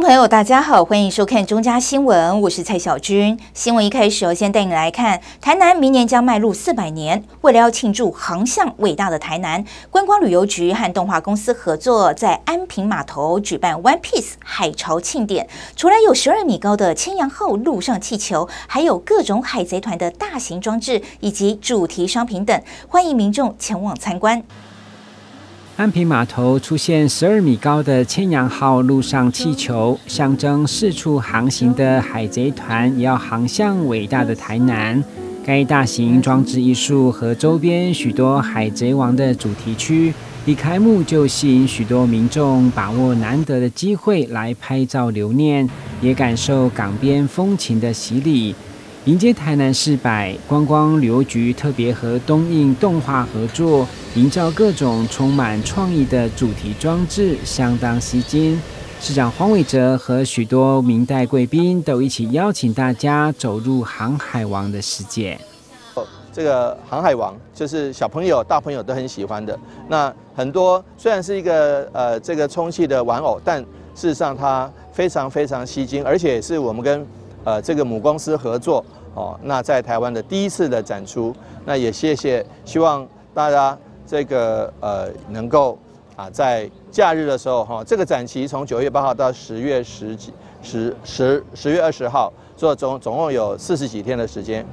朋友，大家好，欢迎收看中嘉新闻，我是蔡小军。新闻一开始，先带你来看，台南明年将迈入400年。为了要庆祝航向伟大的台南，观光旅游局和动画公司合作，在安平码头举办 One Piece 海潮庆典。除了有12米高的千阳号陆上气球，还有各种海贼团的大型装置以及主题商品等，欢迎民众前往参观。安平码头出现12米高的千阳号陆上气球，象征四处航行的海贼团也要航向伟大的台南。该大型装置艺术和周边许多海贼王的主题区，一开幕就吸引许多民众把握难得的机会来拍照留念，也感受港边风情的洗礼。迎接台南400，观光旅游局特别和东映动画合作，营造各种充满创意的主题装置，相当吸睛。市长黄伟哲和许多明代贵宾都一起邀请大家走入航海王的世界。这个航海王就是小朋友、大朋友都很喜欢的。那很多虽然是一个这个充气的玩偶，但事实上它非常非常吸睛，而且是我们跟这个母公司合作哦，那在台湾的第一次的展出，那也希望大家这个能够在假日的时候哈，这个展期从9月8号到10月20号，所以总共有40几天的时间。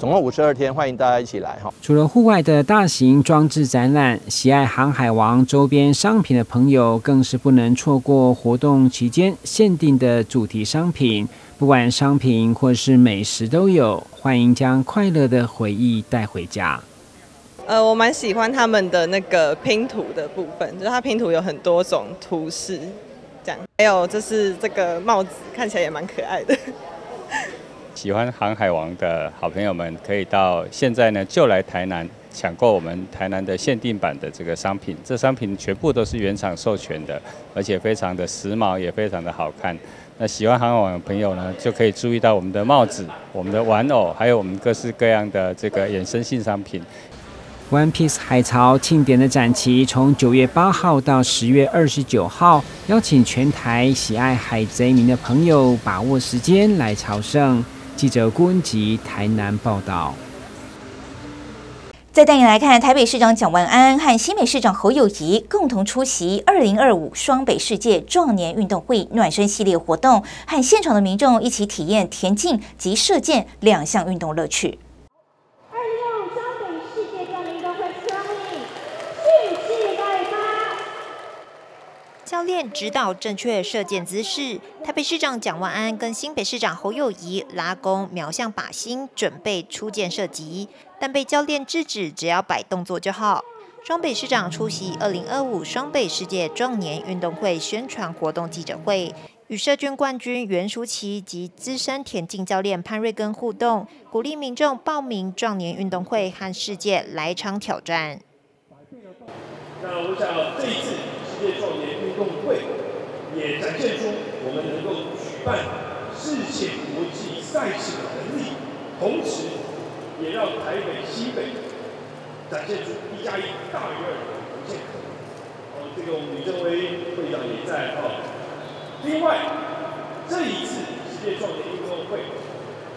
总共52天，欢迎大家一起来哈。除了户外的大型装置展览，喜爱航海王周边商品的朋友更是不能错过活动期间限定的主题商品，不管商品或是美食都有，欢迎将快乐的回忆带回家。我蛮喜欢他们的那个拼图的部分，就是它拼图有很多种图示，这样。还有就是这个帽子看起来也蛮可爱的。喜欢航海王的好朋友们，可以到现在呢就来台南抢购我们台南的限定版的这个商品。这商品全部都是原厂授权的，而且非常的时髦，也非常的好看。那喜欢航海王的朋友呢，就可以注意到我们的帽子、我们的玩偶，还有我们各式各样的这个衍生性商品。One Piece 海潮庆典的展期从9月8号到10月29号，邀请全台喜爱海贼迷的朋友把握时间来朝圣。记者郭文吉台南报道。再带你来看，台北市长蒋万安和新北市长侯友宜共同出席2025双北世界壮年运动会暖身系列活动，和现场的民众一起体验田径及射箭2项运动乐趣。2025双北世界壮年运动会双赢，蓄势待发。教练指导正确射箭姿势，台北市长蒋万安跟新北市长侯友宜拉弓瞄向靶心，准备出箭射击，但被教练制止，只要摆动作就好。双北市长出席2025双北世界壮年运动会宣传活动记者会，与射箭冠军袁淑琪及资深田径教练潘瑞根互动，鼓励民众报名壮年运动会和世界来场挑战。那我想这一次世界壮年运动会也展现出我们能够举办世界国际赛事的能力，同时也让台北、新北展现出1+1大于2的无限可能。这个我们吕正威会长也在另外，这一次世界壮年运动会，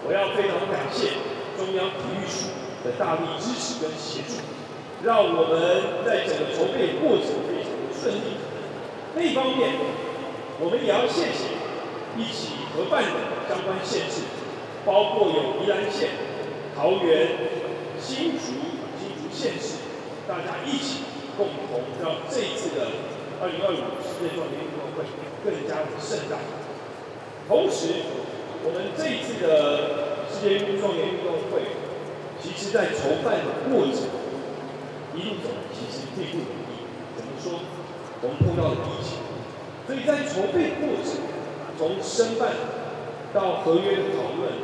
我要非常感谢中央体育署的大力支持跟协助，让我们在整个筹备过程非常的顺利。另一方面，我们也要谢谢一起合办的相关县市，包括有宜兰县、桃园、新竹县市，大家一起共同让这一次的2025世界壮年运动会更加的盛大。同时，我们这一次的世界壮年运动会，其实在筹办的过程一路走，其实并不容易。怎么说？我们碰到了疫情，所以在筹备过程，从申办到合约的讨论、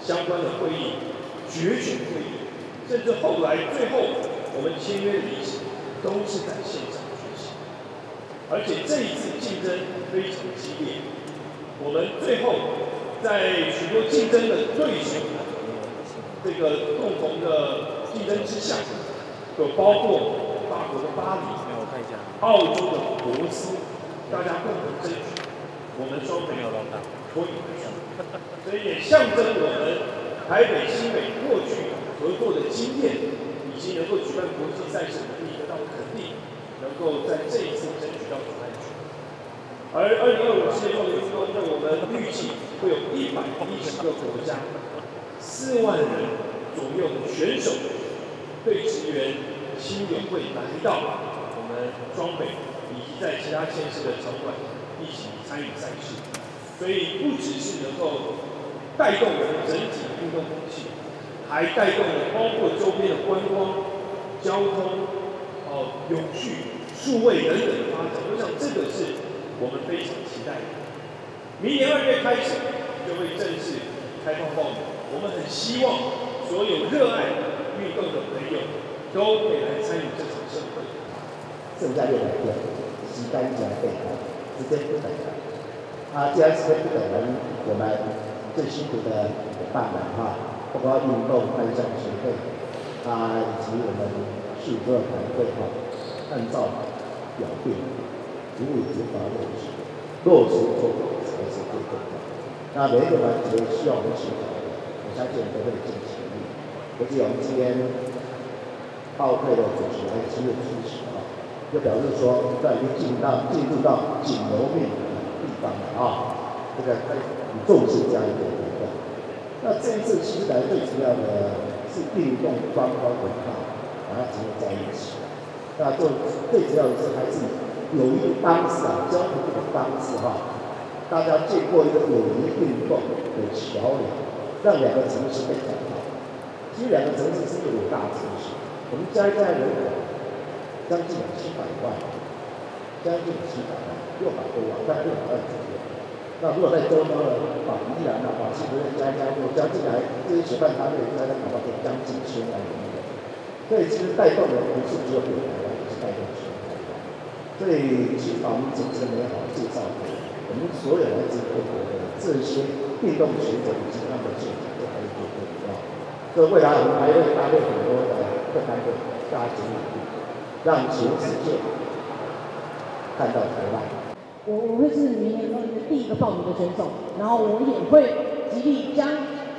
相关的会议、决选会议，甚至后来最后我们签约的仪式，都是在现场举行。而且这一次竞争非常激烈，我们最后在许多竞争的对手这个共同的竞争之下，有包括法国的巴黎、澳洲的博斯，大家共同争取。我们双北脱颖而出，所以也象征我们台北、新北过去合作的经验，以及能够举办国际赛事能力得到肯定，能够在这一次争取到总冠军。而2025世界少年运动会，我们预计会有110个国家、4万人左右的选手对职员新友会来到我们双北以及在其他县市的场馆一起参与赛事，所以不只是能够带动我们整体的运动风气，还带动了包括周边的观光、交通、永续、数位等等的发展。我想这个是我们非常期待的。明年2月开始就会正式开放报名，我们很希望所有热爱运动的朋友都可以来参与这场盛会。剩下600天，时间加倍，时间不等人。既然时间不等人，我们最辛苦的伙伴们包括运动专项协会以及我们数个团队按照表定，逐步逐步落实做好才是最重要的。那每一个环节需要我们协调的，我相信都会尽全力。尤其我们今天奥会的主持人亲自出席就表示说，已经进入到紧锣密鼓的地方了这个很重视这样一个活动。那这一次其实最主要的是运动观光文化把它结合在一起。那最主要的是还是有一个方式交通这个方式大家借过一个友谊运动的桥梁，让2个城市被讲好。其实2个城市是一个伟大的城市，我们加一加人口将近700万，将近700万，600多万，大概600万左右。那如果在周遭的宜兰西湖加进来，这些协办单位大概搞到将近1000万人口。所以其实带动的不是只有北台湾，也是带动全台湾。所以其实把我们整个美好介绍给我们所有来自各国的这些运动学者以及他们的现场，都还是做得很好。所以未来我们还会搭配很多的各单位大家努力，让全世界看到台湾。我会是明年的第一个报名的选手，然后我也会极力将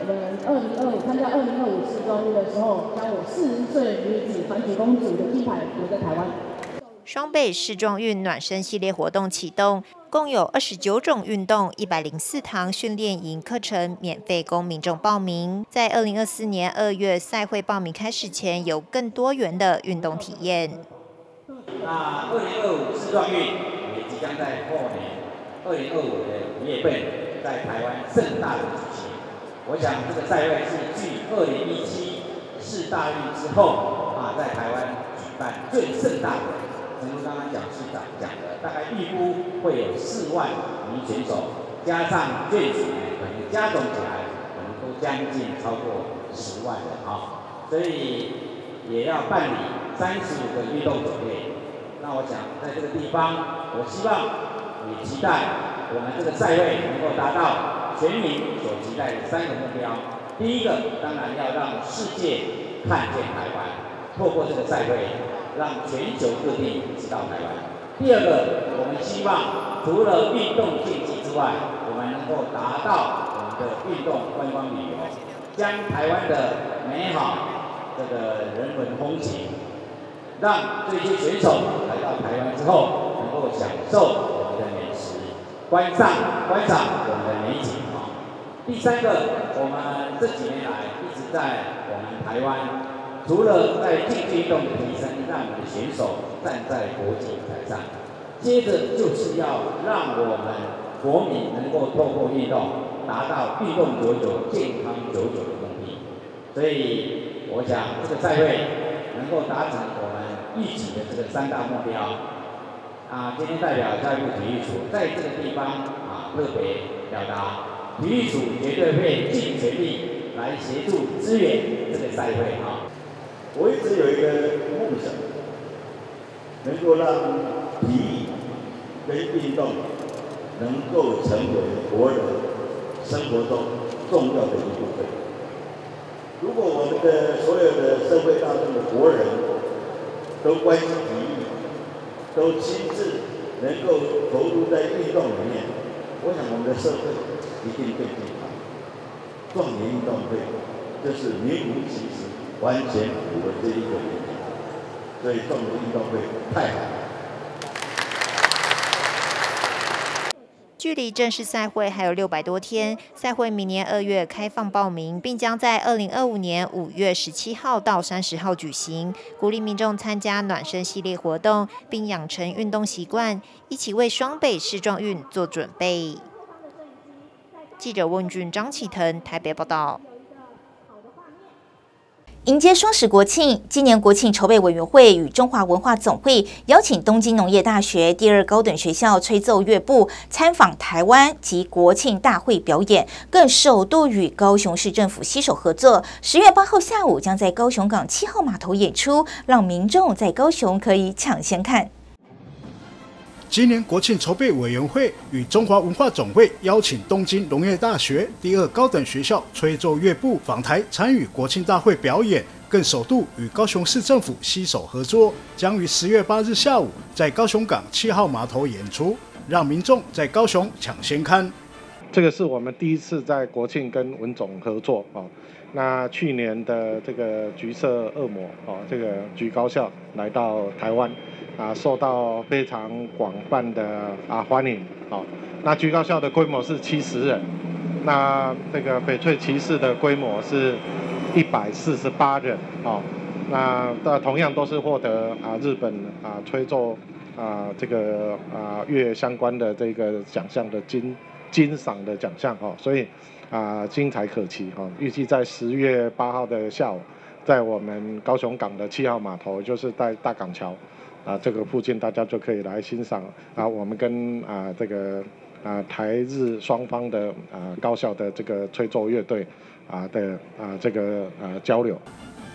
我们2025参加2025世壮运的时候，将我40岁女子反铁公主的金牌留在台湾。双北世壮运暖身系列活动启动，共有29种运动、104堂训练营课程免费供民众报名。在2024年2月赛会报名开始前，有更多元的运动体验。那2025世壮运也即将在后年2025的5月份在台湾盛大的举行。我想这个赛会是继2017世大运之后在台湾举办最盛大的。正如刚刚蒋市长讲的，大概预估会有4万名选手，加上眷属可能加总起来，可能都将近超过10万人所以也要办理35个运动种类。那我想在这个地方，我希望也期待我们这个赛会能够达到全民所期待的3个目标。第一个，当然要让世界看见台湾，透过这个赛会，让全球各地知道台湾。第二个，我们希望除了运动竞技之外，我们能够达到我们的运动观光旅游，将台湾的美好这个人文风情，让这些选手来到台湾之后，能够享受我们的美食，观赏我们的美景第三个，我们这几年来一直在我们台湾。除了在竞技运动的提升，让我们的选手站在国际舞台上，接着就是要让我们国民能够透过运动，达到运动99、健康99的目的。所以，我想这个赛会能够达成我们预期的这个3大目标。今天代表教育部体育署在这个地方特别表达，体育署绝对会尽全力来协助支援这个赛会我一直有一个梦想，能够让体育跟运动能够成为国人生活中重要的一部分。如果我们的所有的社会大众的国人都关心体育，都亲自能够投入在运动里面，我想我们的社会一定更健康。壮年运动会就是名副其实，完全符合这一个理念，所以壮年运动会太好了。距离正式赛会还有600多天，赛会明年2月开放报名，并将在2025年5月17号到30号举行，鼓励民众参加暖身系列活动，并养成运动习惯，一起为双北世壮运做准备。记者温俊、张启腾台北报道。迎接双十国庆，今年国庆筹备委员会与中华文化总会邀请东京农业大学第2高等学校吹奏乐部参访台湾及国庆大会表演，更首度与高雄市政府携手合作。10月8号下午将在高雄港7号码头演出，让民众在高雄可以抢先看。今年国庆筹备委员会与中华文化总会邀请东京农业大学第2高等学校吹奏乐部访台参与国庆大会表演，更首度与高雄市政府携手合作，将于10月8日下午在高雄港7号码头演出，让民众在高雄抢先看。这个是我们第一次在国庆跟文总合作啊。那去年的这个橘色恶魔这个橘高校来到台湾受到非常广泛的欢迎那橘高校的规模是70人，那这个翡翠骑士的规模是148人那同样都是获得日本吹奏这个乐相关的这个奖项的金赏的奖项所以精彩可期预计在10月8号的下午，在我们高雄港的7号码头，就是在大港桥这个附近，大家就可以来欣赏我们跟这个台日双方的高校的这个吹奏乐队的这个交流。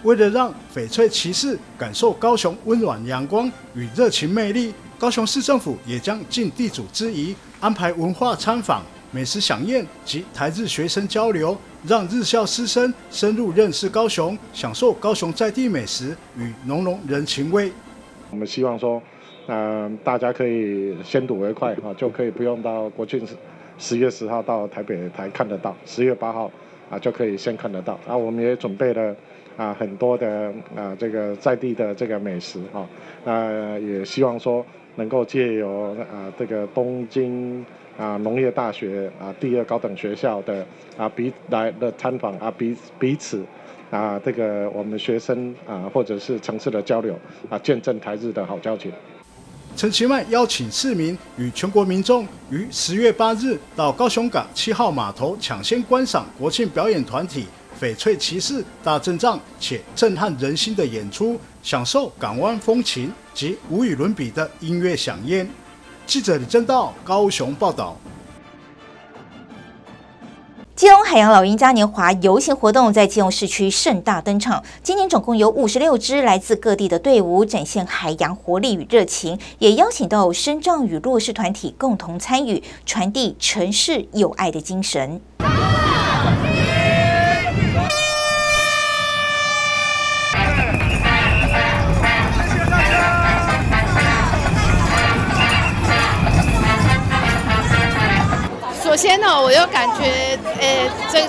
为了让翡翠骑士感受高雄温暖阳光与热情魅力，高雄市政府也将尽地主之谊，安排文化参访、美食飨宴及台日学生交流，让日校师生深入认识高雄，享受高雄在地美食与浓浓人情味。我们希望说，大家可以先睹为快就可以不用到国庆10月10号到台北台看得到，10月8号就可以先看得到。我们也准备了很多的这个在地的这个美食也希望说能够借由这个东京农业大学第2高等学校的来的参访彼此这个我们学生或者是城市的交流见证台日的好交情。陈其迈邀请市民与全国民众于10月8日到高雄港7号码头抢先观赏国庆表演团体翡翠骑士大阵仗且震撼人心的演出，享受港湾风情及无与伦比的音乐飨宴。记者李正道高雄报道。基隆海洋老鹰嘉年华游行活动在基隆市区盛大登场，今年总共有56支来自各地的队伍展现海洋活力与热情，也邀请到身障与弱势团体共同参与，传递城市友爱的精神。首先呢，我又感觉，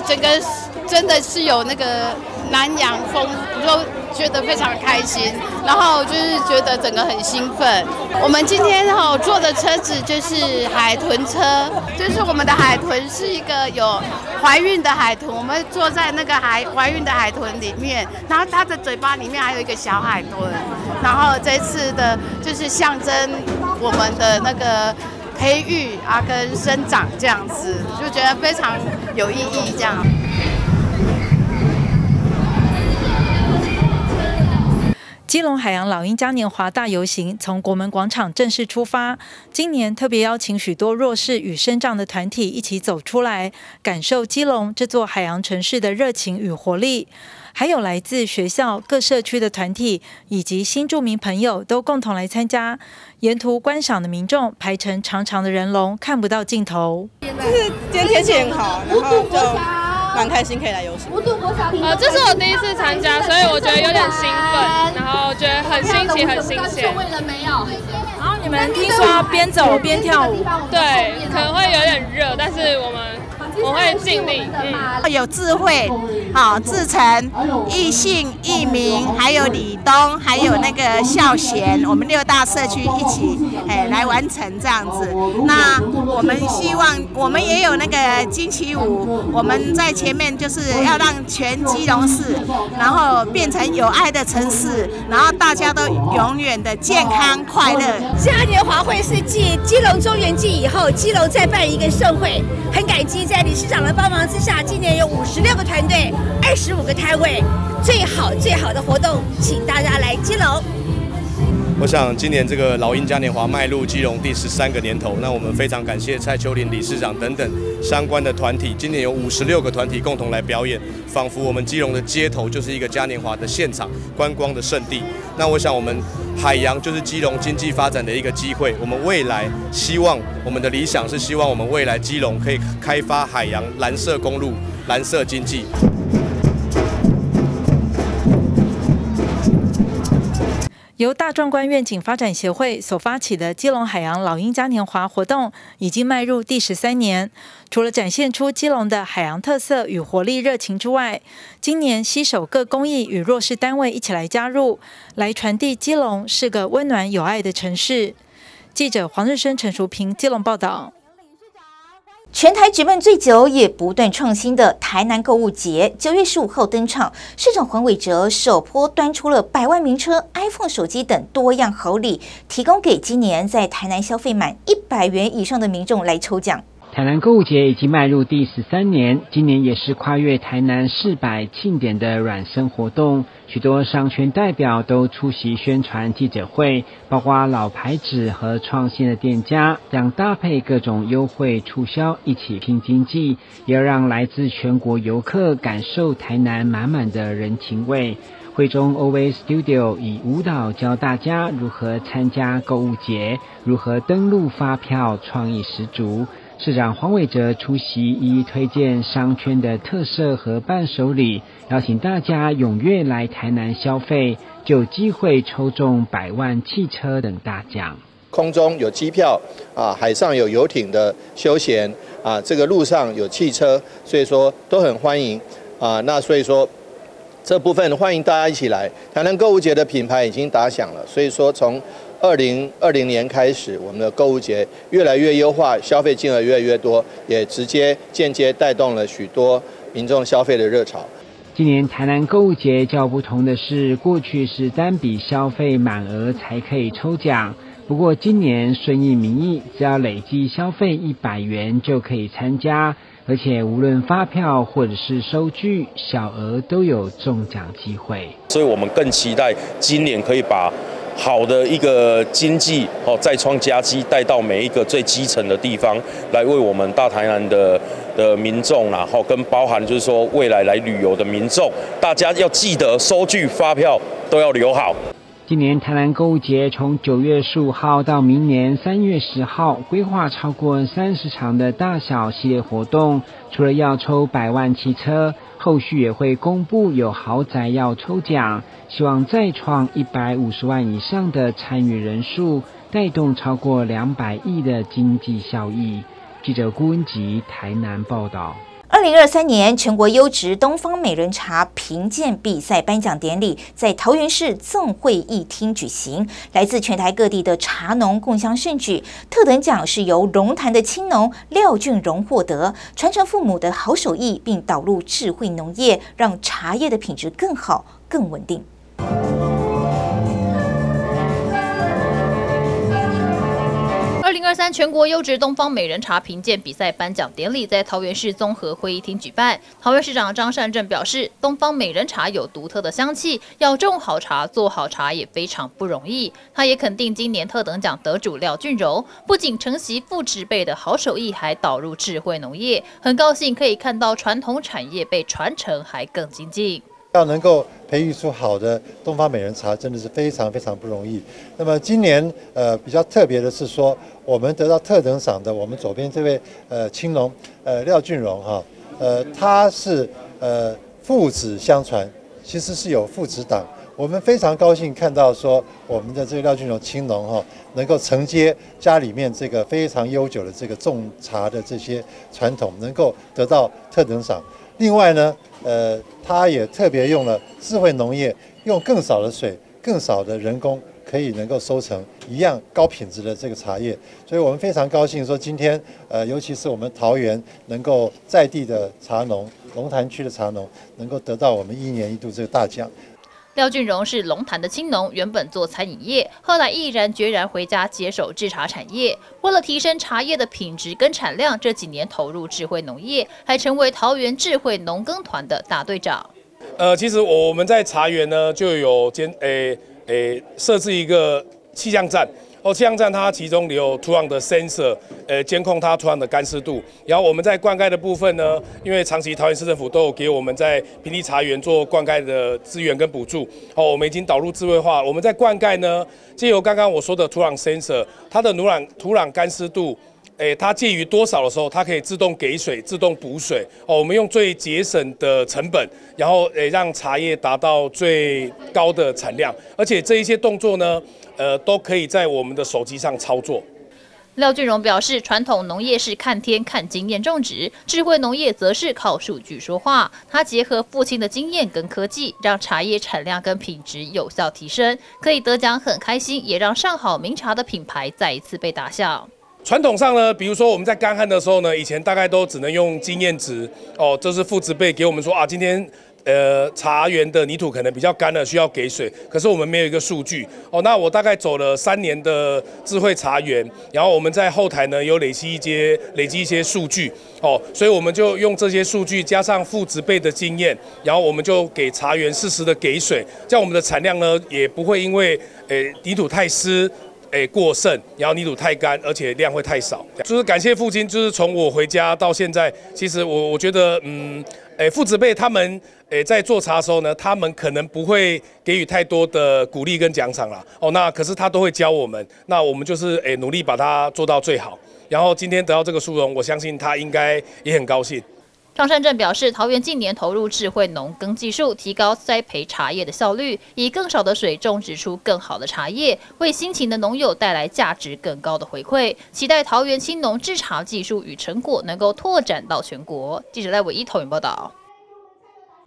整个真的是有那个南洋风，我就觉得非常开心，然后就是觉得整个很兴奋。我们今天坐的车子就是海豚车，就是我们的海豚是一个有怀孕的海豚，我们坐在那个怀孕的海豚里面，然后它的嘴巴里面还有一个小海豚，然后这次的就是象征我们的那个培育跟生长这样子，就觉得非常有意义这样。基隆海洋老鹰嘉年华大游行从国门广场正式出发，今年特别邀请许多弱势与身障的团体一起走出来，感受基隆这座海洋城市的热情与活力。还有来自学校各社区的团体以及新住民朋友都共同来参加，沿途观赏的民众排成长长的人龙，看不到尽头。就是今天天气很好，然后就蛮开心可以来游行。这是我第一次参加，所以我觉得有点兴奋，然后觉得很新奇、很新鲜。为了没有。然后你你们听说边走边跳舞，对，可能会有点热，但是我会尽力。有智慧，志成、义信、义民，还有李东，还有那个孝贤，我们6大社区一起来完成这样子。那我们希望，我们也有那个惊奇舞，我们在前面就是要让全基隆市，然后变成有爱的城市，然后大家都永远的健康快乐。嘉年华会是继基隆中元祭以后，基隆再办一个盛会，很感激在理事长的帮忙之下，今年有56个团队，25个摊位，最好的活动，请大家来基隆。我想今年这个老鹰嘉年华迈入基隆第13个年头，那我们非常感谢蔡秋玲理事长等等相关的团体，今年有56个团体共同来表演，仿佛我们基隆的街头就是一个嘉年华的现场，观光的圣地。那我想我们海洋就是基隆经济发展的一个机会，我们未来希望我们的理想是希望我们未来基隆可以开发海洋蓝色公路、蓝色经济。由大壮观愿景发展协会所发起的基隆海洋老鹰嘉年华活动已经迈入第13年。除了展现出基隆的海洋特色与活力热情之外，今年携手各公益与弱势单位一起来加入，来传递基隆是个温暖有爱的城市。记者黄日升、陈淑平基隆报道。全台举办最久也不断创新的台南购物节，9月15号登场。市长黄伟哲首波端出了100万名车、iPhone 手机等多样好礼，提供给今年在台南消费满100元以上的民众来抽奖。台南购物节已经迈入第13年，今年也是跨越台南市百庆典的软生活动，许多商圈代表都出席宣传记者会，包括老牌子和创新的店家，将搭配各种优惠促销一起拼经济，也要让来自全国游客感受台南满满的人情味。会中 OA Studio 以舞蹈教大家如何参加购物节，如何登录发票，创意十足。市长黄伟哲出席，一一推荐商圈的特色和伴手礼，邀请大家踊跃来台南消费，就有机会抽中100万汽车等大奖。空中有机票海上有游艇的休闲这个路上有汽车，所以说都很欢迎那所以说这部分欢迎大家一起来。台南购物节的品牌已经打响了，所以说从2020年开始，我们的购物节越来越优化，消费金额越来越多，也直接间接带动了许多民众消费的热潮。今年台南购物节较不同的是，过去是单笔消费满额才可以抽奖，不过今年顺应民意，只要累计消费100元就可以参加，而且无论发票或者是收据，小额都有中奖机会。所以我们更期待今年可以把好的一个经济再创佳绩带到每一个最基层的地方，来为我们大台南的民众然后跟包含就是说未来来旅游的民众，大家要记得收据发票都要留好。今年台南购物节从9月15号到明年3月10号，规划超过30场的大小系列活动，除了要抽100万汽车，后续也会公布有豪宅要抽奖，希望再创150万以上的参与人数，带动超过200亿的经济效益。记者顾文吉台南报道。2023年全国优质东方美人茶评鉴比赛颁奖典礼在桃园市纵会议厅举行，来自全台各地的茶农共襄盛举。特等奖是由龙潭的青农廖俊荣获得，传承父母的好手艺，并导入智慧农业，让茶叶的品质更好、更稳定。2023全国优质东方美人茶评鉴比赛颁奖典礼在桃园市综合会议厅举办。桃园市长张善政表示，东方美人茶有独特的香气，要种好茶、做好茶也非常不容易。他也肯定今年特等奖得主廖俊柔，不仅承袭父执辈的好手艺，还导入智慧农业，很高兴可以看到传统产业被传承，还更精进。要能够培育出好的东方美人茶，真的是非常非常不容易。那么今年比较特别的是说，我们得到特等赏的，我们左边这位青农廖俊荣哈，他是父子相传，其实是有父子档。我们非常高兴看到说我们的这个廖俊荣青农能够承接家里面这个非常悠久的这个种茶的这些传统，能够得到特等赏。另外呢，他也特别用了智慧农业，用更少的水、更少的人工，可以能够收成一样高品质的这个茶叶。所以我们非常高兴说，今天尤其是我们桃园能够在地的茶农，龙潭区的茶农能够得到我们1年1度这个大奖。廖俊荣是龙潭的青农，原本做餐饮业，后来毅然决然回家接手制茶产业。为了提升茶叶的品质跟产量，这几年投入智慧农业，还成为桃园智慧农耕团的大队长。其实我们在茶园呢就有设置一个气象站。气象站它其中有土壤的 sensor， 监控它土壤的干湿度。然后我们在灌溉的部分呢，因为长期桃园市政府都有给我们在平地茶园做灌溉的资源跟补助，我们已经导入智慧化。我们在灌溉呢，借由刚刚我说的土壤 sensor， 它的土壤干湿度。它介于多少的时候，它可以自动给水、自动补水。我们用最节省的成本，然后让茶叶达到最高的产量。而且这一些动作呢，都可以在我们的手机上操作。廖俊荣表示，传统农业是看天看经验种植，智慧农业则是靠数据说话。他结合父亲的经验跟科技，让茶叶产量跟品质有效提升，可以得奖很开心，也让上好名茶的品牌再一次被打响。传统上呢，比如说我们在干旱的时候呢，以前大概都只能用经验值这是父执辈给我们说啊，今天茶园的泥土可能比较干了，需要给水，可是我们没有一个数据那我大概走了3年的智慧茶园，然后我们在后台呢有累积一些数据所以我们就用这些数据加上父执辈的经验，然后我们就给茶园适时的给水，这样我们的产量呢也不会因为泥土太湿。过剩，然后泥土太干，而且量会太少。就是感谢父亲，就是从我回家到现在，其实我觉得，父执辈他们在做茶的时候呢，他们可能不会给予太多的鼓励跟奖赏啦。那可是他都会教我们，那我们就是努力把它做到最好。然后今天得到这个殊荣，我相信他应该也很高兴。张善政表示，桃园近年投入智慧农耕技术，提高栽培茶叶的效率，以更少的水种植出更好的茶叶，为辛勤的农友带来价值更高的回馈。期待桃园青农制茶技术与成果能够拓展到全国。记者赖伟一桃园报道。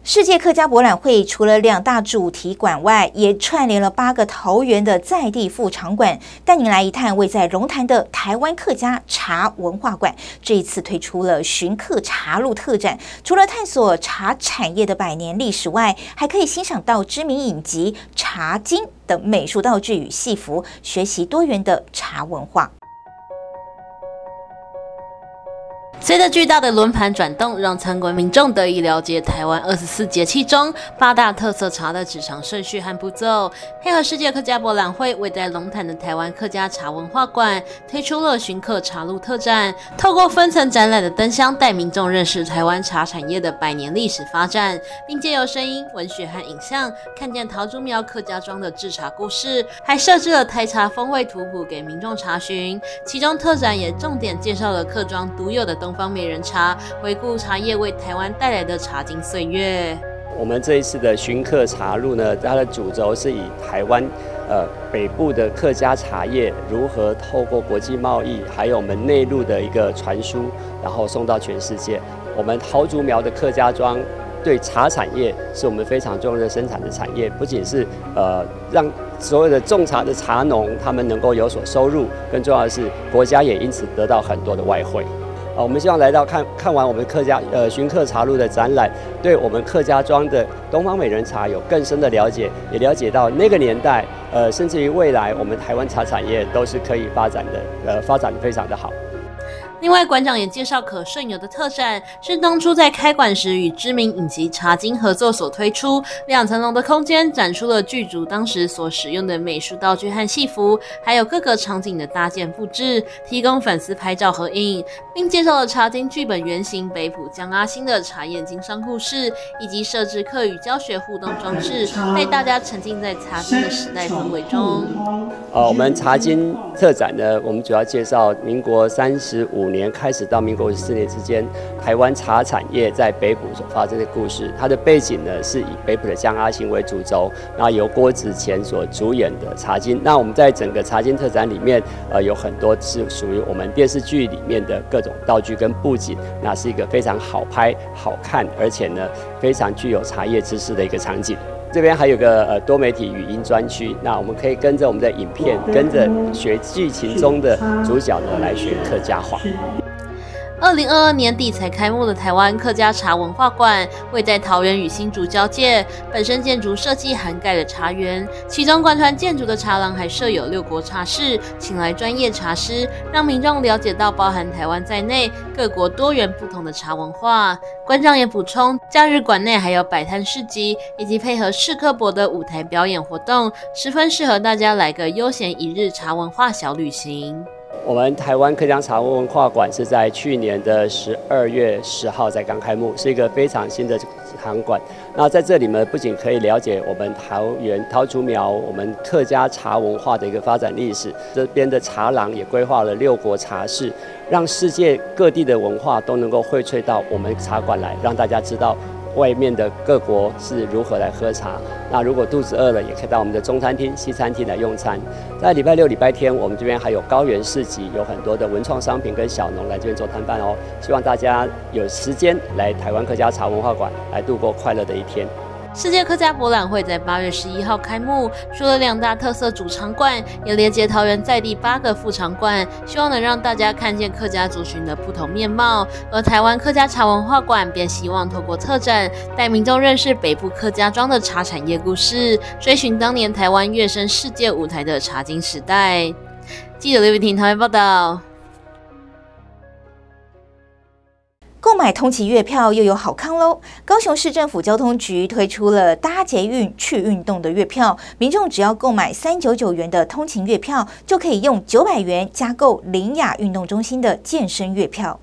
世界客家博览会除了2大主题馆外，也串联了8个桃园的在地副场馆，带您来一探位在龙潭的台湾客家茶文化馆。这一次推出了寻客茶路特展，除了探索茶产业的100年历史外，还可以欣赏到知名影集、茶经等美术道具与戏服，学习多元的茶文化。随着巨大的轮盘转动，让参观民众得以了解台湾24节气中8大特色茶的制茶顺序和步骤。配合世界客家博览会，位在龙潭的台湾客家茶文化馆推出了寻客茶路特展，透过分层展览的灯箱，带民众认识台湾茶产业的100年历史发展，并借由声音、文学和影像，看见桃竹苗客家庄的制茶故事，还设置了台茶风味图谱给民众查询。其中特展也重点介绍了客庄独有的东方美人茶，回顾茶叶为台湾带来的茶经岁月。我们这一次的寻客茶路呢，它的主轴是以台湾北部的客家茶叶如何透过国际贸易，还有我们内陆的一个传输，然后送到全世界。我们桃竹苗的客家庄对茶产业是我们非常重要的生产的产业，不仅是让所有的种茶的茶农他们能够有所收入，更重要的是国家也因此得到很多的外汇。我们希望来到看完我们客家寻客茶路的展览，对我们客家庄的东方美人茶有更深的了解，也了解到那个年代甚至于未来我们台湾茶产业都是可以发展的，发展得非常的好。另外，馆长也介绍可顺游的特展，是当初在开馆时与知名影集《茶经》合作所推出，2层楼的空间展出了剧组当时所使用的美术道具和戏服，还有各个场景的搭建布置，提供粉丝拍照合影，并介绍了《茶经》剧本原型北埔江阿兴的茶叶经商故事，以及设置课语教学互动装置，带大家沉浸在茶经的时代氛围中。我们茶经特展呢，我们主要介绍民国35年开始到民国54年之间，台湾茶产业在北埔所发生的故事。它的背景呢是以北埔的江阿兴为主轴，然后由郭子乾所主演的《茶经》。那我们在整个茶经特展里面，有很多是属于我们电视剧里面的各种道具跟布景，那是一个非常好拍、好看，而且呢非常具有茶叶知识的一个场景。这边还有个多媒体语音专区，那我们可以跟着我们的影片，跟着学剧情中的主角呢来学客家话。2022年底才开幕的台湾客家茶文化馆，位在桃园与新竹交界，本身建筑设计涵盖了茶园，其中贯穿建筑的茶廊还设有6国茶室，请来专业茶师，让民众了解到包含台湾在内各国多元不同的茶文化。馆长也补充，假日馆内还有摆摊市集，以及配合世科博的舞台表演活动，十分适合大家来个悠闲一日茶文化小旅行。我们台湾客家茶文化馆是在去年的12月10号才刚开幕，是一个非常新的场馆。那在这里呢，不仅可以了解我们桃园桃竹苗我们客家茶文化的一个发展历史，这边的茶廊也规划了6国茶室，让世界各地的文化都能够荟萃到我们茶馆来，让大家知道外面的各国是如何来喝茶。那如果肚子饿了，也可以到我们的中餐厅、西餐厅来用餐。在礼拜6、礼拜天，我们这边还有高原市集，有很多的文创商品跟小农来这边做摊贩哦。希望大家有时间来台湾客家茶文化馆来度过快乐的一天。世界客家博览会在8月11号开幕，除了2大特色主场馆，也连接桃园在地8个副场馆，希望能让大家看见客家族群的不同面貌。而台湾客家茶文化馆便希望透过特展，带民众认识北部客家庄的茶产业故事，追寻当年台湾跃升世界舞台的茶经时代。记者刘雨婷桃园报道。购买通勤月票又有好康喽！高雄市政府交通局推出了搭捷运去运动的月票，民众只要购买399元的通勤月票，就可以用900元加购林雅运动中心的健身月票。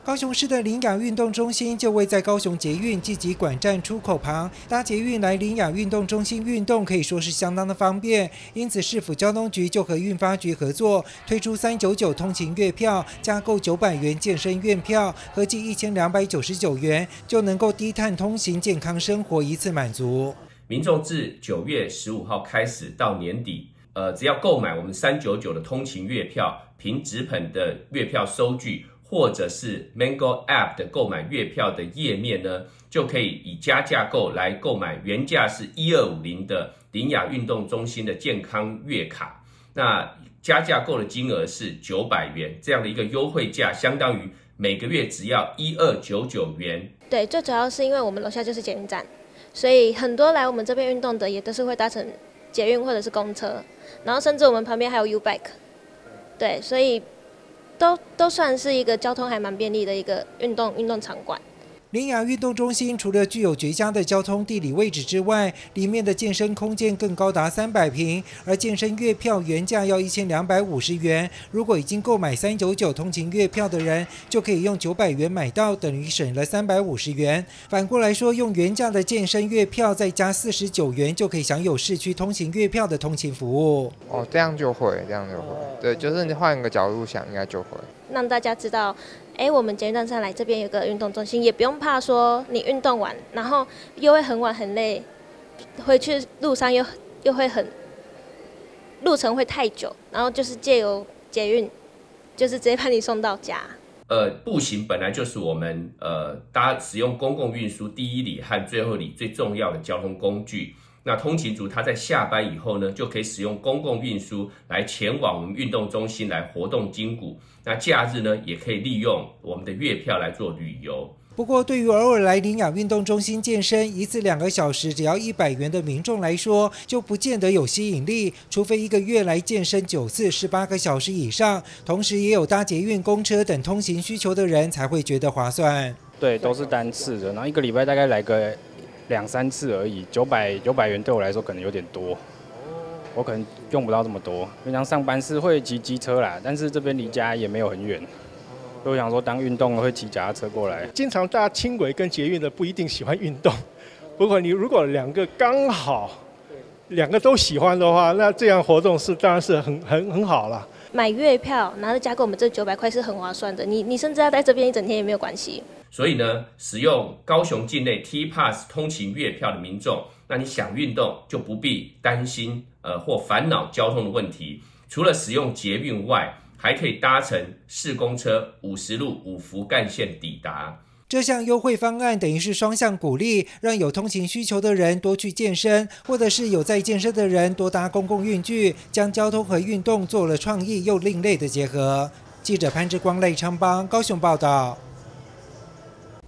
高雄市的林雅运动中心就位在高雄捷运季集馆站出口旁，搭捷运来林雅运动中心运动可以说是相当的方便，因此市府交通局就和运发局合作，推出399通勤月票，加购900元健身月票，合计1299元，就能够低碳通行健康生活，一次满足。民众自9月15号开始到年底，只要购买我们399的通勤月票，凭纸本的月票收据，或者是 Mango App 的购买月票的页面呢，就可以以加价购来购买原价是1250的林雅运动中心的健康月卡。那加价购的金额是900元，这样的一个优惠价，相当于每个月只要1299元。对，最主要是因为我们楼下就是捷运站，所以很多来我们这边运动的也都是会搭乘捷运或者是公车，然后甚至我们旁边还有 U-Bike， 对，所以都算是一个交通还蛮便利的一个运动场馆。林雅运动中心除了具有绝佳的交通地理位置之外，里面的健身空间更高达300平，而健身月票原价要1250元。如果已经购买399通勤月票的人，就可以用900元买到，等于省了350元。反过来说，用原价的健身月票再加49元，就可以享有市区通勤月票的通勤服务。哦，这样就会。对，就是你换个角度想，应该就会。让大家知道，我们捷运站上来这边有个运动中心，也不用怕说你运动完，然后又会很晚很累，回去路上又会路程会太久，然后就是借由捷运，就是直接把你送到家。步行本来就是我们大家使用公共运输第一里和最后里最重要的交通工具。那通勤族他在下班以后呢，就可以使用公共运输来前往我们运动中心来活动筋骨。那假日呢，也可以利用我们的月票来做旅游。不过，对于偶尔来林雅运动中心健身一次2个小时只要100元的民众来说，就不见得有吸引力。除非1个月来健身9次18个小时以上，同时也有搭捷运、公车等通行需求的人，才会觉得划算。对，都是单次的，然后1个礼拜大概来个2-3次而已，900元对我来说可能有点多，我可能用不到这么多。平常上班是会骑机车啦，但是这边离家也没有很远，所以我想说当运动会骑脚踏车过来。经常搭轻轨跟捷运的不一定喜欢运动，不过你如果2个刚好，2个都喜欢的话，那这样活动当然是很好了。买月票拿着加购我们这900块是很划算的，你甚至要在这边一整天也没有关系。所以呢，使用高雄境内 T-Pass 通勤月票的民众，那你想运动就不必担心或烦恼交通的问题。除了使用捷运外，还可以搭乘市公车50路5福干线抵达。这项优惠方案等于是双向鼓励，让有通勤需求的人多去健身，或者是有在健身的人多搭公共运具，将交通和运动做了创意又另类的结合。记者潘志光、赖昌邦高雄报道。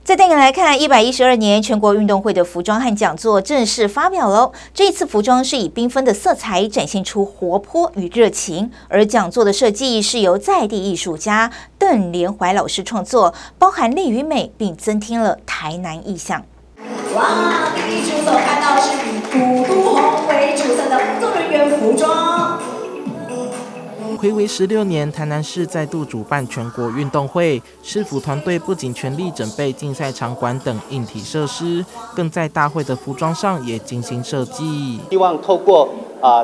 再带你来看112年全国运动会的服装和讲座正式发表喽。这一次服装是以缤纷的色彩展现出活泼与热情，而讲座的设计是由在地艺术家邓连怀老师创作，包含力与美，并增添了台南意象。哇，第一组所看到是以古都红为主色的工作人员服装。睽违16年，台南市再度主办全国运动会，市府团队不仅全力准备竞赛场馆等硬体设施，更在大会的服装上也精心设计。希望透过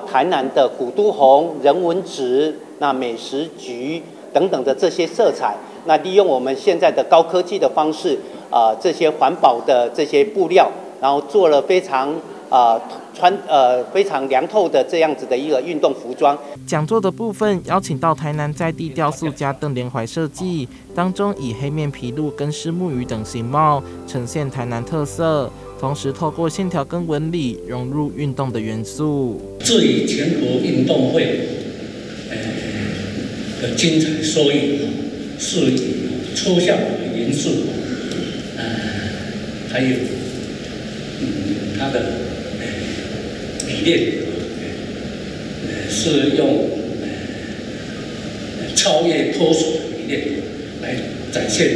台南的古都红、人文植、那美食菊等等的这些色彩，那利用我们现在的高科技的方式，这些环保的这些布料，然后做了非常非常凉透的这样子的一个运动服装。讲座的部分邀请到台南在地雕塑家邓连怀设计，当中以黑面琵鹭跟虱目鱼等形貌呈现台南特色，同时透过线条跟纹理融入运动的元素。至于全国运动会的精彩收益是以抽象的元素，还有它的理念是用超越脱俗的理念来展现。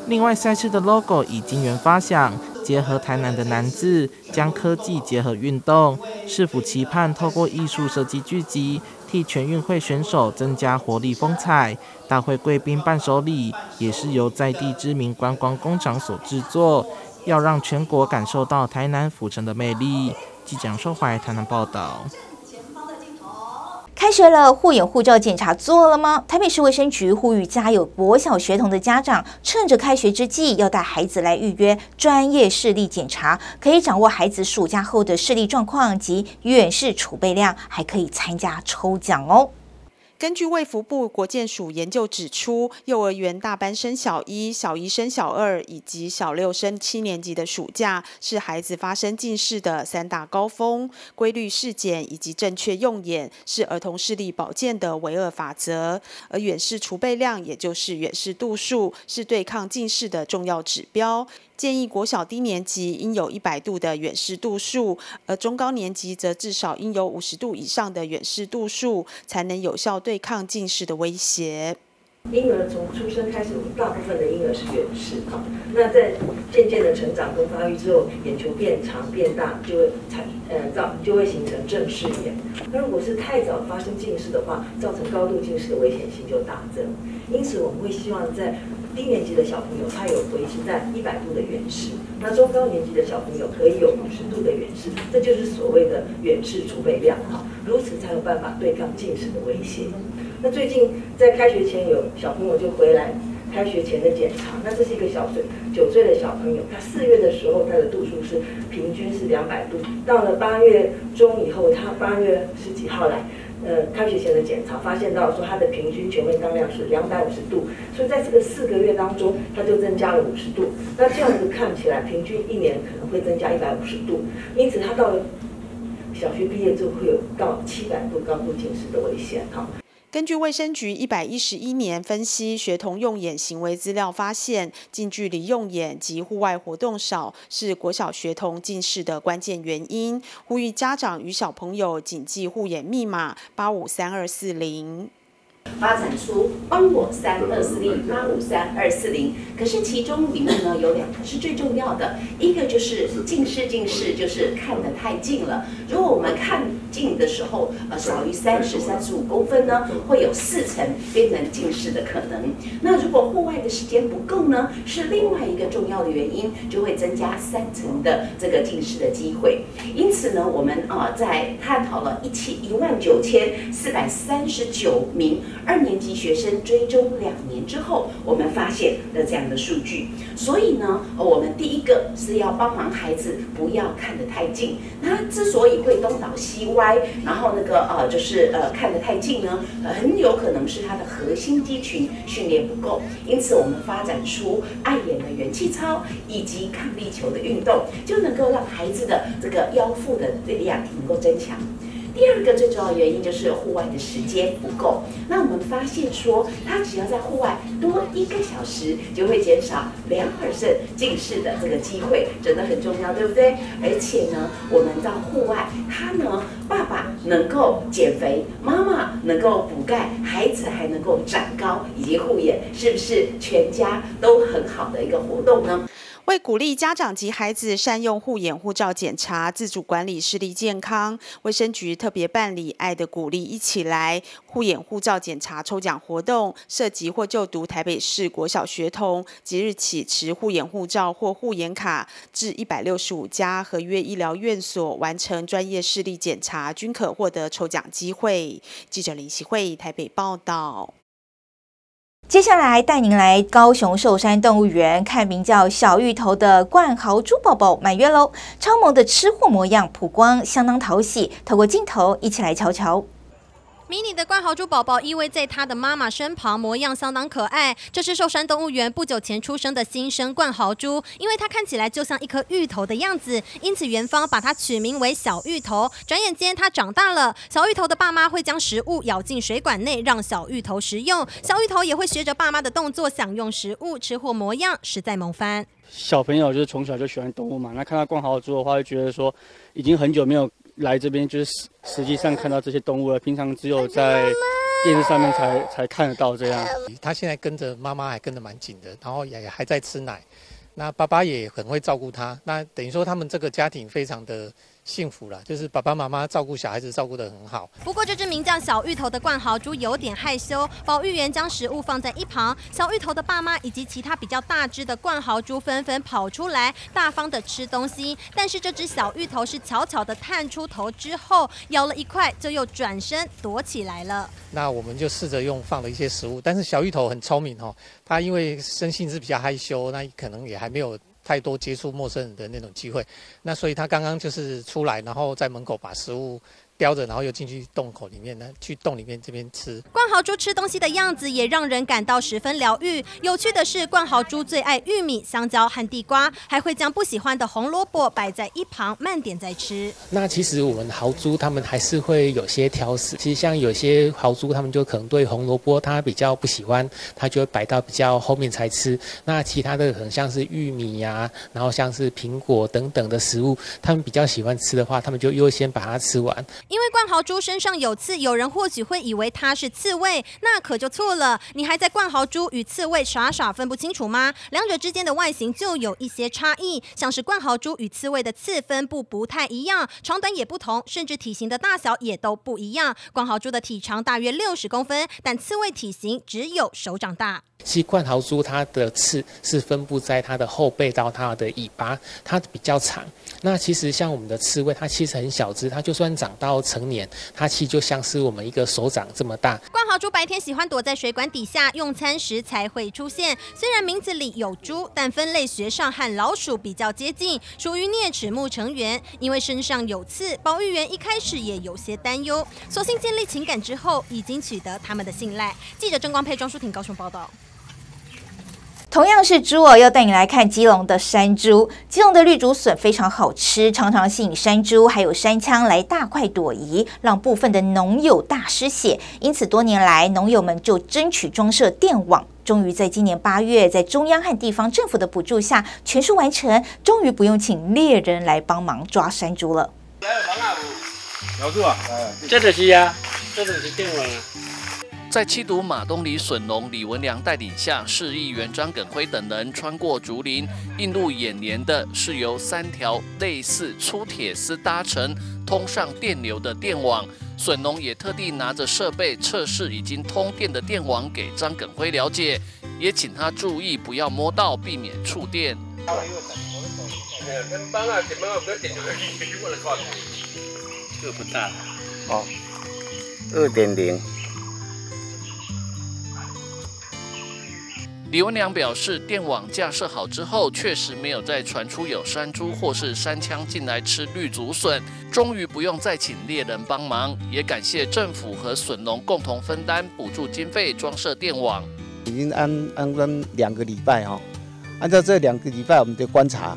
另外，赛事的 logo 以金元发想，结合台南的南字，将科技结合运动。市府期盼透过艺术设计聚集，替全运会选手增加活力风采。大会贵宾伴手礼也是由在地知名观光工厂所制作，要让全国感受到台南府城的魅力。记者杨寿怀台南报道。开学了，护眼护照检查做了吗？台北市卫生局呼吁家有国小学童的家长，趁着开学之际，要带孩子来预约专业视力检查，可以掌握孩子暑假后的视力状况及远视储备量，还可以参加抽奖哦。根据卫福部国健署研究指出，幼儿园大班升小一、小一升小二以及小6升7年级的暑假是孩子发生近视的3大高峰。规律视检以及正确用眼是儿童视力保健的唯二法则，而远视储备量也就是远视度数是对抗近视的重要指标。建议国小低年级应有100度的远视度数，而中高年级则至少应有50度以上的远视度数，才能有效对抗近视的威胁。婴儿从出生开始，大部分的婴儿是远视哈，那在渐渐的成长跟发育之后，眼球变长变大，就会形成正视眼。那如果是太早发生近视的话，造成高度近视的危险性就大增。因此，我们会希望在低年级的小朋友，他有维持在100度的远视；那中高年级的小朋友可以有50度的远视，这就是所谓的远视储备量哈。如此才有办法对抗近视的威胁。那最近在开学前有小朋友就回来开学前的检查，那这是一个9岁的小朋友，他4月的时候他的度数是平均是200度，到了8月中以后，他8月10几号来开学前的检查，发现到说他的平均全位当量是250度，所以在这个4个月当中，他就增加了50度。那这样子看起来，平均1年可能会增加150度，因此他到了小学毕业之后会有到700度高度近视的危险哈。根据卫生局111年分析学童用眼行为资料发现，近距离用眼及户外活动少是国小学童近视的关键原因，呼吁家长与小朋友谨记护眼密码853240。发展出帮我3240、853240，可是其中里面呢有2个是最重要的，一个就是近视就是看得太近了。如果我们看近的时候，少于30-35公分呢，会有4成变成近视的可能。那如果户外的时间不够呢，是另外一个重要的原因，就会增加3成的这个近视的机会。因此呢，我们在探讨了19439名2年级学生追踪2年之后，我们发现的这样的数据。所以呢，我们第一个是要帮忙孩子不要看得太近。那之所以会东倒西歪，然后看得太近呢，很有可能是他的核心肌群训练不够。因此，我们发展出爱眼的元气操以及抗力球的运动，就能够让孩子的这个腰腹的力量能够增强。第二个最重要的原因就是户外的时间不够。那我们发现说，他只要在户外多1个小时，就会减少2%近视的这个机会，真的很重要，对不对？而且呢，我们到户外，他呢，爸爸能够减肥，妈妈能够补钙，孩子还能够长高以及护眼，是不是全家都很好的一个活动呢？为鼓励家长及孩子善用护眼护照检查，自主管理视力健康，卫生局特别办理爱的鼓励一起来护眼护照检查抽奖活动，涉及或就读台北市国小学童，即日起持护眼护照或护眼卡至165家合约医疗院所完成专业视力检查，均可获得抽奖机会。记者林希慧台北报道。接下来带您来高雄寿山动物园看名叫小芋头的冠豪猪宝宝满月喽！超萌的吃货模样曝光，相当讨喜。透过镜头一起来瞧瞧。迷你的冠豪猪宝宝依偎在他的妈妈身旁，模样相当可爱。这是寿山动物园不久前出生的新生冠豪猪，因为它看起来就像一颗芋头的样子，因此园方把它取名为小芋头。转眼间，它长大了。小芋头的爸妈会将食物舀进水管内，让小芋头食用。小芋头也会学着爸妈的动作享用食物，吃货模样实在萌翻。小朋友就是从小就喜欢动物嘛，那看到冠豪猪的话，就觉得说已经很久没有来这边，就是实际上看到这些动物了。平常只有在电视上面才看得到这样。他现在跟着妈妈还跟得蛮紧的，然后也还在吃奶。那爸爸也很会照顾他，那等于说他们这个家庭非常的幸福啦，就是爸爸妈妈照顾小孩子照顾得很好。不过这只名叫小芋头的冠豪猪有点害羞，保育员将食物放在一旁，小芋头的爸妈以及其他比较大只的冠豪猪纷纷跑出来，大方的吃东西。但是这只小芋头是悄悄的探出头之后，咬了一块就又转身躲起来了。那我们就试着放了一些食物，但是小芋头很聪明哦，他因为生性是比较害羞，那可能也还没有太多接触陌生人的那种机会，那所以他刚刚就是出来，然后在门口把食物叼着，然后又进去洞口里面呢，去洞里面这边吃。冠豪猪吃东西的样子也让人感到十分疗愈。有趣的是，冠豪猪最爱玉米、香蕉和地瓜，还会将不喜欢的红萝卜摆在一旁慢点再吃。那其实我们豪猪他们还是会有些挑食，其实像有些豪猪他们就可能对红萝卜他比较不喜欢，他就会摆到比较后面才吃。那其他的可能像是玉米呀，然后像是苹果等等的食物，他们比较喜欢吃的话，他们就优先把它吃完。因为冠豪猪身上有刺，有人或许会以为它是刺猬，那可就错了。你还在冠豪猪与刺猬傻分不清楚吗？两者之间的外形就有一些差异，像是冠豪猪与刺猬的刺分布不太一样，长短也不同，甚至体型的大小也都不一样。冠豪猪的体长大约60公分，但刺猬体型只有手掌大。其实冠豪猪它的刺是分布在它的后背到它的尾巴，它比较长。那其实像我们的刺猬，它其实很小只，它就算长到成年，它其实就像是我们一个手掌这么大。冠豪猪白天喜欢躲在水管底下，用餐时才会出现。虽然名字里有猪，但分类学上和老鼠比较接近，属于啮齿目成员。因为身上有刺，保育员一开始也有些担忧，索性建立情感之后，已经取得他们的信赖。记者郑光佩、庄淑婷高雄报道。同样是猪哦，要带你来看基隆的山猪。基隆的绿竹笋非常好吃，常常吸引山猪还有山羌来大快朵颐，让部分的农友大失血。因此多年来，农友们就争取装设电网。终于在今年8月，在中央和地方政府的补助下，全数完成，终于不用请猎人来帮忙抓山猪了。老猪啊，这就是啊，这就是电网啊。在七堵马东里笋农李文良带领下，市议员张耿辉等人穿过竹林，映入眼帘的是由3条类似粗铁丝搭成、通上电流的电网。笋农也特地拿着设备测试已经通电的电网给张耿辉了解，也请他注意不要摸到，避免触电。这个不大哦，2.0。李文良表示，电网架设好之后，确实没有再传出有山猪或是山羌进来吃绿竹笋，终于不用再请猎人帮忙，也感谢政府和笋农共同分担补助经费装设电网。已经安2个礼拜哈，按照这2个礼拜我们的观察，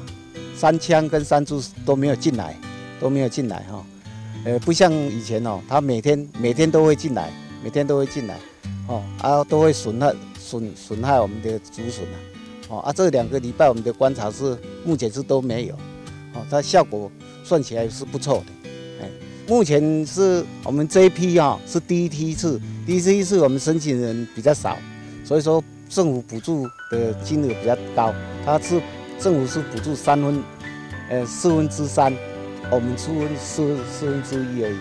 山羌跟山猪都没有进来哈，不像以前哦，它每天都会进来，哦都会损害我们的竹笋这2个礼拜我们的观察是目前是都没有，它效果算起来是不错的，目前是我们这一批是第一次我们申请人比较少，所以说政府补助的金额比较高，政府是补助4分之3，我们出4分之1而已，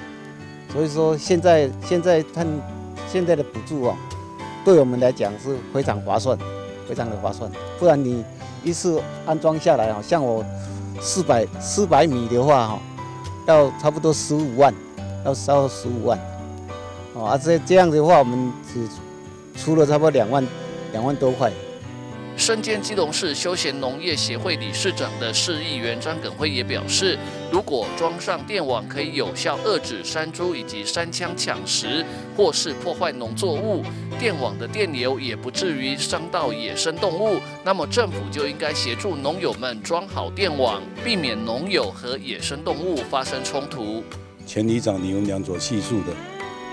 所以说现在看现在的补助对我们来讲是非常划算，不然你一次安装下来像我400米的话要差不多15万，要烧15万，这样的话我们只出了差不多2万多块。身兼基隆市休闲农业协会理事长的市议员张耿辉也表示，如果装上电网，可以有效遏制山猪以及山羌抢食或是破坏农作物，电网的电流也不至于伤到野生动物，那么政府就应该协助农友们装好电网，避免农友和野生动物发生冲突。前里长李文良所叙述的，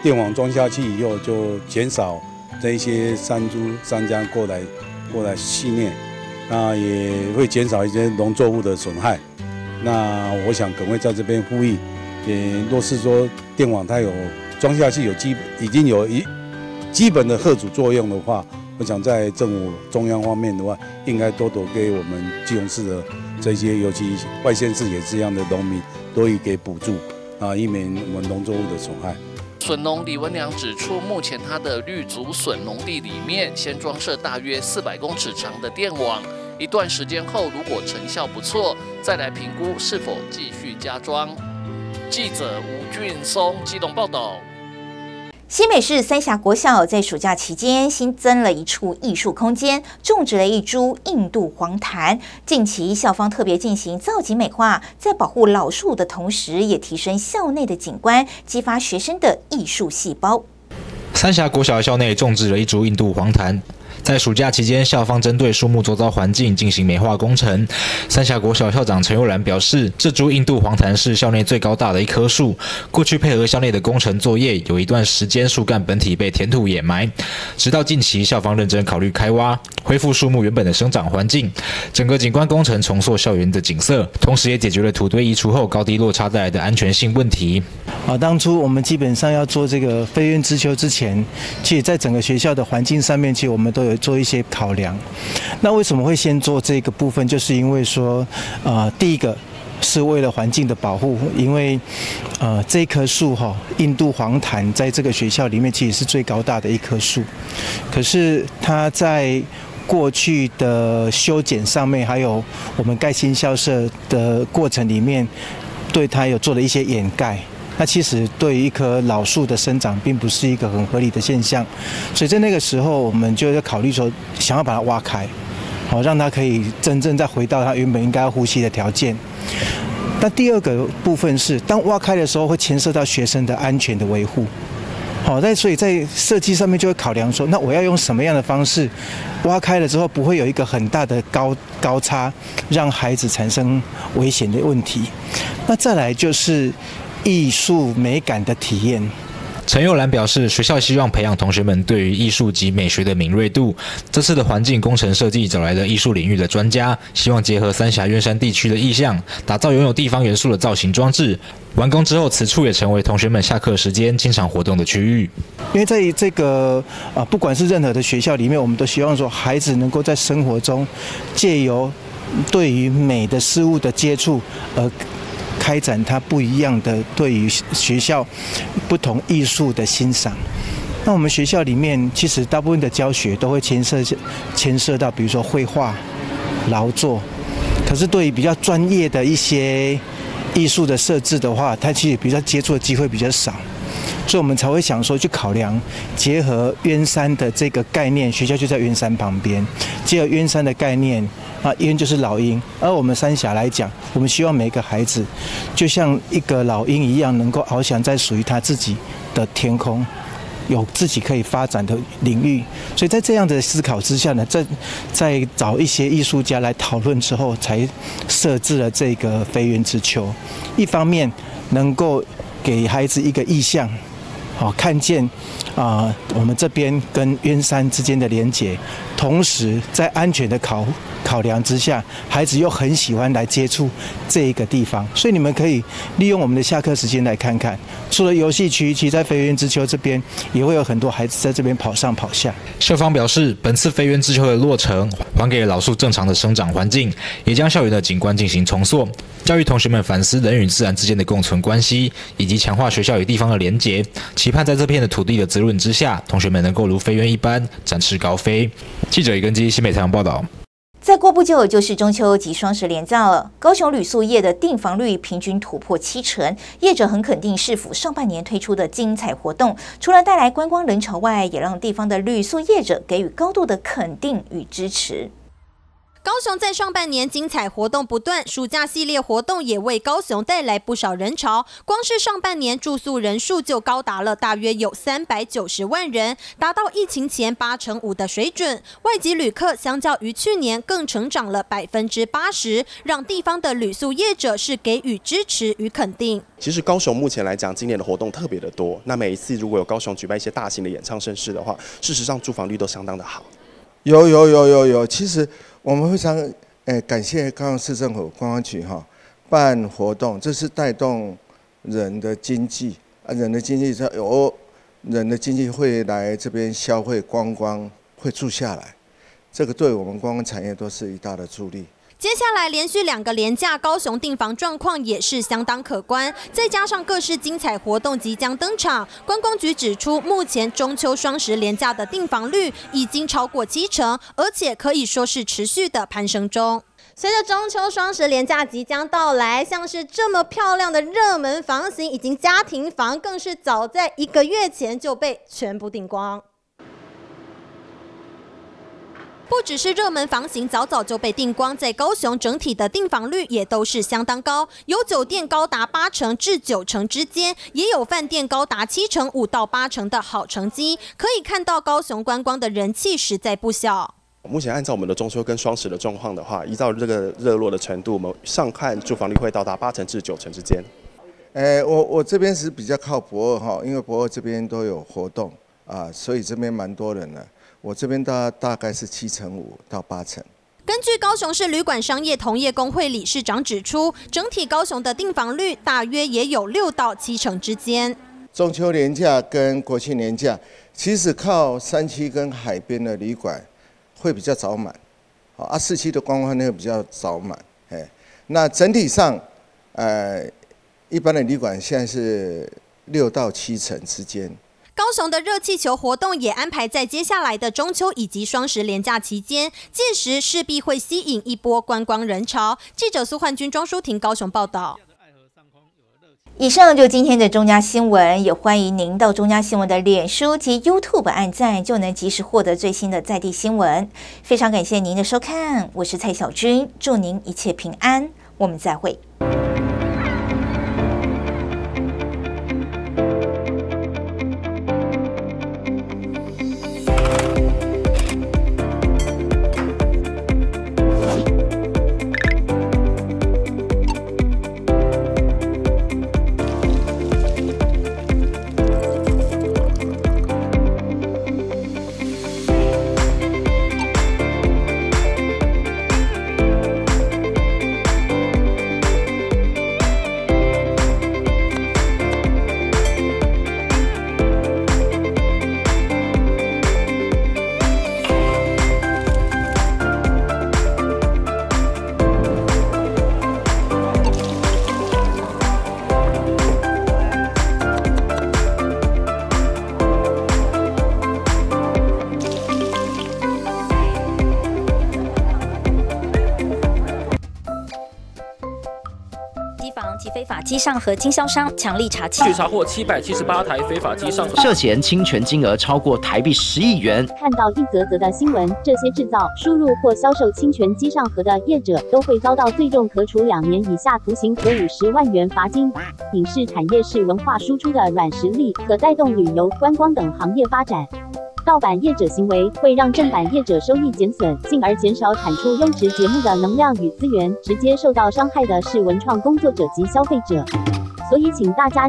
电网装下去以后，就减少这一些山猪、山羌过来戏虐，那也会减少一些农作物的损害。那我想耿辉在这边呼吁，若是说电网它有装下去已经有基本的嚇阻作用的话，我想在政府中央方面的话，应该多多给我们基隆市的这些，尤其外县市也是一样的农民，多予给补助以免我们农作物的损害。笋农李文良指出，目前他的绿竹笋农地里面先装设大约400公尺长的电网，一段时间后，如果成效不错，再来评估是否继续加装。记者吴俊松基隆报道。新北市三峡国小在暑假期间新增了一处艺术空间，种植了一株印度黄檀。近期校方特别进行造景美化，在保护老树的同时，也提升校内的景观，激发学生的艺术细胞。三峡国小校内种植了一株印度黄檀。在暑假期间，校方针对树木周遭环境进行美化工程。三峡国小校长陈佑然表示，这株印度黄檀是校内最高大的一棵树。过去配合校内的工程作业，有一段时间树干本体被填土掩埋，直到近期校方认真考虑开挖，恢复树木原本的生长环境，整个景观工程重塑校园的景色，同时也解决了土堆移除后高低落差带来的安全性问题。当初我们基本上要做这个飞苑之丘之前，其实在整个学校的环境上面，其实我们都有做一些考量。那为什么会先做这个部分？就是因为说，第一个是为了环境的保护，因为这棵树印度黄檀在这个学校里面其实是最高大的一棵树，可是它在过去的修剪上面，还有我们盖新校舍的过程里面，对它有做了一些掩盖。那其实对于一棵老树的生长，并不是一个很合理的现象，所以在那个时候，我们就要考虑说，想要把它挖开，让它可以真正再回到它原本应该要呼吸的条件。那第二个部分是，当挖开的时候，会牵涉到学生的安全的维护。所以在设计上面就会考量说，那我要用什么样的方式挖开了之后，不会有一个很大的高差，让孩子产生危险的问题。那再来就是艺术美感的体验。陈佑然表示，学校希望培养同学们对于艺术及美学的敏锐度。这次的环境工程设计找来了艺术领域的专家，希望结合三峡渊山地区的意象，打造拥有地方元素的造型装置。完工之后，此处也成为同学们下课时间经常活动的区域。因为在这个不管是任何的学校里面，我们都希望说，孩子能够在生活中借由对于美的事物的接触，开展它不一样的对于学校不同艺术的欣赏。那我们学校里面其实大部分的教学都会牵涉到，比如说绘画、劳作。可是对于比较专业的一些艺术的设置的话，它其实比较接触的机会比较少。所以我们才会想说去考量结合鸢山的这个概念，学校就在鸢山旁边，结合鸢山的概念啊，鸢就是老鹰，而我们三峡来讲，我们希望每个孩子就像一个老鹰一样，能够翱翔在属于他自己的天空。有自己可以发展的领域，所以在这样的思考之下呢，在找一些艺术家来讨论之后，才设置了这个飞鸢之丘。一方面能够给孩子一个意象，看见我们这边跟鸢山之间的连结，同时在安全的考量之下，孩子又很喜欢来接触这一个地方，所以你们可以利用我们的下课时间来看看。除了游戏区，其实在飞鸢之丘这边也会有很多孩子在这边跑上跑下。校方表示，本次飞鸢之丘的落成，还给了老树正常的生长环境，也将校园的景观进行重塑，教育同学们反思人与自然之间的共存关系，以及强化学校与地方的连结，期盼在这片的土地的滋润之下，同学们能够如飞鸢一般展翅高飞。记者李根基新北采访报道。再过不久就是中秋及双十连假了，高雄旅宿业的订房率平均突破70%，业者很肯定市府上半年推出的精彩活动，除了带来观光人潮外，也让地方的旅宿业者给予高度的肯定与支持。高雄在上半年精彩活动不断，暑假系列活动也为高雄带来不少人潮。光是上半年住宿人数就高达了大约有390万人，达到疫情前85%的水准。外籍旅客相较于去年更成长了80%，让地方的旅宿业者是给予支持与肯定。其实高雄目前来讲，今年的活动特别的多。那每一次如果有高雄举办一些大型的演唱盛事的话，事实上住房率都相当的好。有，其实我们非常感谢高雄市政府观光局办活动，这是带动人的经济人的经济有人的经济会来这边消费观光，会住下来，这个对我们观光产业都是一大的助力。接下来连续2个连假，高雄订房状况也是相当可观，再加上各式精彩活动即将登场，观光局指出，目前中秋双十连假的订房率已经超过70%，而且可以说是持续的攀升中。随着中秋双十连假即将到来，像是这么漂亮的热门房型以及家庭房，更是早在1个月前就被全部订光。不只是热门房型早早就被订光，在高雄整体的订房率也都是相当高，有酒店高达80%至90%之间，也有饭店高达75%到80%的好成绩。可以看到高雄观光的人气实在不小。目前按照我们的中秋跟双十的状况的话，依照这个热络的程度，我们上看住房率会到达80%至90%之间。我这边是比较靠博二因为博二这边都有活动所以这边蛮多人的。我这边大概是75%到80%。根据高雄市旅馆商业同业工会理事长指出，整体高雄的订房率大约也有6到7%之间。中秋连假跟国庆连假，其实靠山区跟海边的旅馆会比较早满，市区的观光会比较早满。那整体上，一般的旅馆现在是6到7%之间。高雄的热气球活动也安排在接下来的中秋以及双十连假期间，届时势必会吸引一波观光人潮。记者苏焕君、庄淑婷高雄报道。以上就今天的中嘉新闻，也欢迎您到中嘉新闻的脸书及 YouTube 按赞，就能及时获得最新的在地新闻。非常感谢您的收看，我是蔡小君，祝您一切平安，我们再会。机上盒经销商强力查缉，据查获778台非法机上盒，涉嫌侵权金额超过台币10亿元。看到一则则的新闻，这些制造、输入或销售侵权机上盒的业者都会遭到最重可处2年以下徒刑和50万元罚金。影视产业是文化输出的软实力，可带动旅游、观光等行业发展。盗版业者行为会让正版业者收益减损，进而减少产出优质节目的能量与资源，直接受到伤害的是文创工作者及消费者。所以，请大家